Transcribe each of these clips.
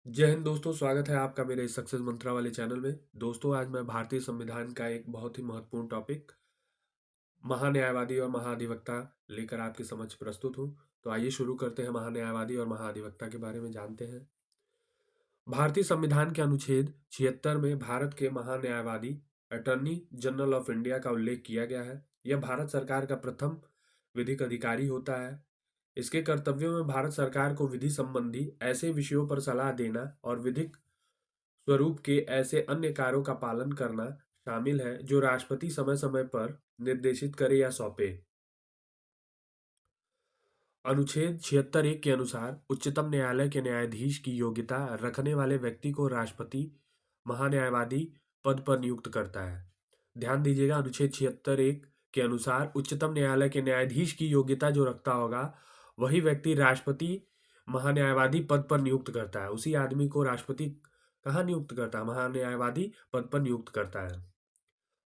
जय हिंद दोस्तों, स्वागत है आपका मेरे इस सक्सेस मंत्रा वाले चैनल में। दोस्तों, आज मैं भारतीय संविधान का एक बहुत ही महत्वपूर्ण टॉपिक महान्यायवादी और महाधिवक्ता लेकर आपके समक्ष प्रस्तुत हूं। तो आइए शुरू करते हैं। महान्यायवादी और महाधिवक्ता के बारे में जानते हैं। भारतीय संविधान के अनुच्छेद 76 में भारत के महान्यायवादी अटॉर्नी जनरल ऑफ इंडिया का उल्लेख किया गया है। यह भारत सरकार का प्रथम विधिक अधिकारी होता है। इसके कर्तव्यों में भारत सरकार को विधि संबंधी ऐसे विषयों पर सलाह देना और विधिक स्वरूप के ऐसे अन्य कार्यों का पालन करना शामिल है जो राष्ट्रपति समय समय पर निर्देशित करे या सौंपे। अनुच्छेद 76(1) के अनुसार उच्चतम न्यायालय के न्यायाधीश की योग्यता रखने वाले व्यक्ति को राष्ट्रपति महान्यायवादी पद पर नियुक्त करता है। ध्यान दीजिएगा, अनुच्छेद 76(1) के अनुसार उच्चतम न्यायालय के न्यायाधीश की योग्यता जो रखता होगा वही व्यक्ति राष्ट्रपति महान्यायवादी पद पर नियुक्त करता है। उसी आदमी को राष्ट्रपति कहाँ नियुक्त करता है? महान्यायवादी पद पर नियुक्त करता है।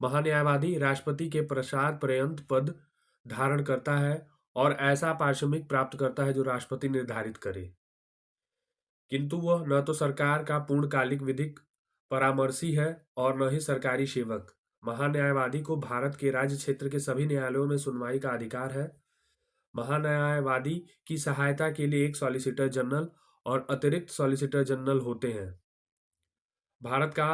महान्यायवादी राष्ट्रपति के प्रसाद पर्यंत पद धारण करता है और ऐसा पारिश्रमिक प्राप्त करता है जो राष्ट्रपति निर्धारित करे, किंतु वह न तो सरकार का पूर्णकालिक विधिक परामर्शी है और न ही सरकारी सेवक। महान्यायवादी को भारत के राज्य क्षेत्र के सभी न्यायालयों में सुनवाई का अधिकार है। महान्यायवादी की सहायता के लिए एक सॉलिसिटर जनरल और अतिरिक्त सॉलिसिटर जनरल होते हैं। भारत का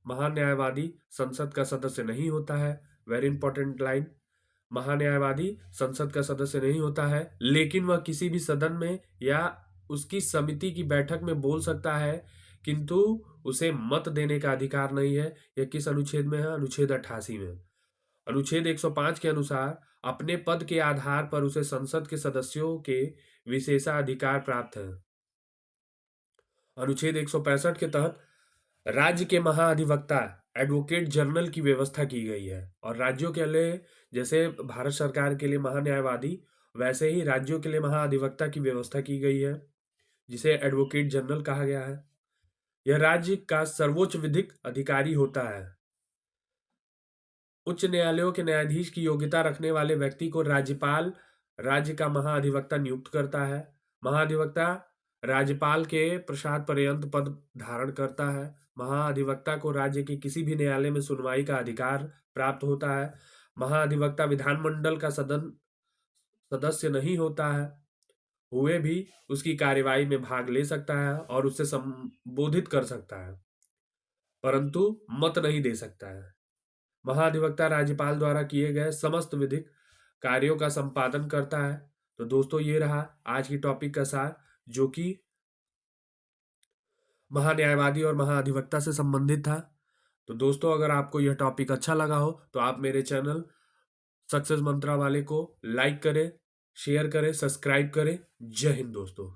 महान्यायवादी संसद का सदस्य नहीं होता है। Very important line. महान्यायवादी संसद का सदस्य नहीं होता है, लेकिन वह किसी भी सदन में या उसकी समिति की बैठक में बोल सकता है, किंतु उसे मत देने का अधिकार नहीं है। यह किस अनुच्छेद में है? अनुच्छेद 88 में। अनुच्छेद 105 के अनुसार अपने पद के आधार पर उसे संसद के सदस्यों के विशेषाधिकार प्राप्त है। अनुच्छेद 165 के तहत राज्य के महाअधिवक्ता एडवोकेट जनरल की व्यवस्था की गई है और राज्यों के लिए, जैसे भारत सरकार के लिए महान्यायवादी, वैसे ही राज्यों के लिए महाअधिवक्ता की व्यवस्था की गई है, जिसे एडवोकेट जनरल कहा गया है। यह राज्य का सर्वोच्च विधिक अधिकारी होता है। उच्च न्यायालयों के न्यायाधीश की योग्यता रखने वाले व्यक्ति को राज्यपाल राज्य का महाअधिवक्ता नियुक्त करता है। महाअधिवक्ता राज्यपाल के प्रसाद पर्यंत पद धारण करता है। महाअधिवक्ता को राज्य के किसी भी न्यायालय में सुनवाई का अधिकार प्राप्त होता है। महाअधिवक्ता विधानमंडल का सदस्य नहीं होता है, हुए भी उसकी कार्यवाही में भाग ले सकता है और उससे संबोधित कर सकता है, परंतु मत नहीं दे सकता है। महाधिवक्ता राज्यपाल द्वारा किए गए समस्त विधिक कार्यों का संपादन करता है। तो दोस्तों, ये रहा आज की टॉपिक का सार, जो कि महान्यायवादी और महाधिवक्ता से संबंधित था। तो दोस्तों, अगर आपको यह टॉपिक अच्छा लगा हो तो आप मेरे चैनल सक्सेस मंत्रा वाले को लाइक करें, शेयर करें, सब्सक्राइब करें। जय हिंद दोस्तों।